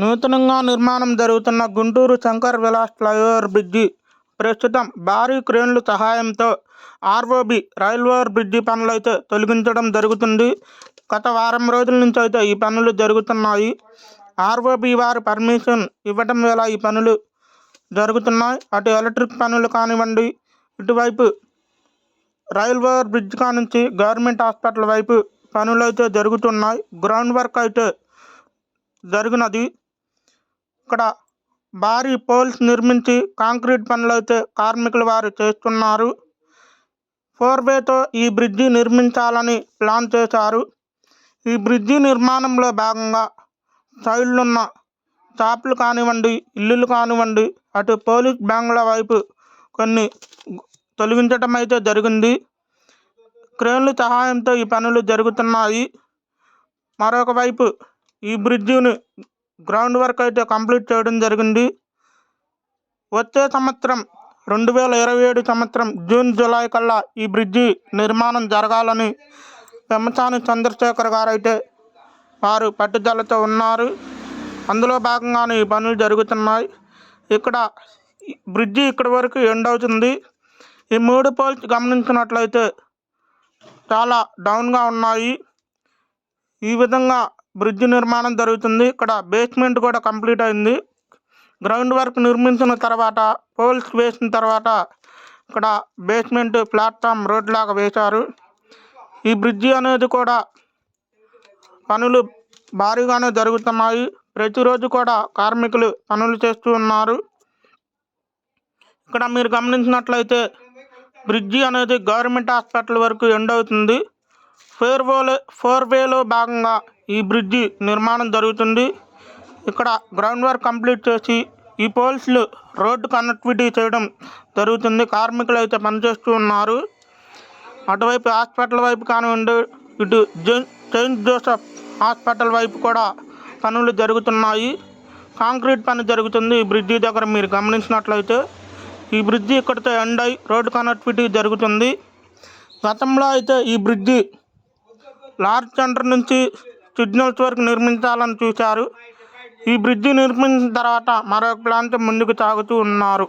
నూతనంగా నిర్మాణం జరుగుతున్న గుంటూరు శంకర్ విలాస్ ఫ్లైఓవర్ బ్రిడ్జి ప్రస్తుతం భారీ క్రేన్ల సహాయంతో ఆర్ఓబి రైల్ఓవర్ బ్రిడ్జి పనులైతే తొలగించడం జరుగుతుంది. గత వారం రోజుల నుంచి అయితే ఈ పనులు జరుగుతున్నాయి. ఆర్ఓబి వారు పర్మిషన్ ఇవ్వడం వల్ల ఈ పనులు జరుగుతున్నాయి. అటు ఎలక్ట్రిక్ పనులు కానివ్వండి, ఇటువైపు రైల్ఓవర్ బ్రిడ్జ్ కానుంచి గవర్నమెంట్ హాస్పిటల్ వైపు పనులు అయితే జరుగుతున్నాయి. గ్రౌండ్ వర్క్ అయితే జరిగినది. ఇక్కడ భారీ పోల్స్ నిర్మించి కాంక్రీట్ పనులు అయితే కార్మికుల వారు చేస్తున్నారు. 4-వేతో ఈ బ్రిడ్జి నిర్మించాలని ప్లాన్ చేశారు. ఈ బ్రిడ్జి నిర్మాణంలో భాగంగా సైడ్లున్న షాపులు కానివ్వండి, ఇల్లులు కానివ్వండి, అటు పోలీస్ బ్యాంకుల వైపు కొన్ని తొలగించడం అయితే జరిగింది. క్రేన్ల సహాయంతో ఈ పనులు జరుగుతున్నాయి. మరొక వైపు ఈ బ్రిడ్జిని గ్రౌండ్ వర్క్ అయితే కంప్లీట్ చేయడం జరిగింది. వచ్చే సంవత్సరం 2027 సంవత్సరం జూన్ జూలై కల్లా ఈ బ్రిడ్జి నిర్మాణం జరగాలని పెమ్మసాని చంద్రశేఖర్ గారు అయితే వారు పట్టుదలతో ఉన్నారు. అందులో భాగంగానే ఈ పనులు జరుగుతున్నాయి. ఇక్కడ బ్రిడ్జి ఇక్కడి వరకు ఎండ్ అవుతుంది. ఈ 3 పోల్స్ గమనించినట్లయితే చాలా డౌన్గా ఉన్నాయి. ఈ విధంగా బ్రిడ్జి నిర్మాణం జరుగుతుంది. ఇక్కడ బేస్మెంట్ కూడా కంప్లీట్ అయింది. గ్రౌండ్ వర్క్ నిర్మించిన తర్వాత, పోల్స్ వేసిన తర్వాత ఇక్కడ బేస్మెంట్ ప్లాట్ఫామ్ రోడ్ లాగా వేశారు. ఈ బ్రిడ్జి అనేది కూడా పనులు భారీగానే జరుగుతున్నాయి. ప్రతిరోజు కూడా కార్మికులు పనులు చేస్తూ ఉన్నారు. ఇక్కడ మీరు గమనించినట్లయితే బ్రిడ్జి అనేది గవర్నమెంట్ హాస్పిటల్ వరకు ఎండ్ అవుతుంది. 4-వేలో భాగంగా ఈ బ్రిడ్జి నిర్మాణం జరుగుతుంది. ఇక్కడ గ్రౌండ్ వర్క్ కంప్లీట్ చేసి ఈ పోల్స్లు రోడ్డు కనెక్టివిటీ చేయడం జరుగుతుంది. కార్మికులు అయితే పనిచేస్తూ ఉన్నారు. అటువైపు హాస్పిటల్ వైపు కానివ్వండి, ఇటు సెయింట్ జోసెఫ్ హాస్పిటల్ వైపు కూడా పనులు జరుగుతున్నాయి. కాంక్రీట్ పని జరుగుతుంది ఈ బ్రిడ్జి దగ్గర. మీరు గమనించినట్లయితే ఈ బ్రిడ్జి ఇక్కడితో ఎండ్ అయి రోడ్డు కనెక్టివిటీ జరుగుతుంది. గతంలో అయితే ఈ బ్రిడ్జి లార్జ్ సెంటర్ నుంచి సిగ్నల్స్ వరకు నిర్మించాలని చూశారు. ఈ బ్రిడ్జి నిర్మించిన తర్వాత మరొక ప్లాన్తో ముందుకు సాగుతూ ఉన్నారు.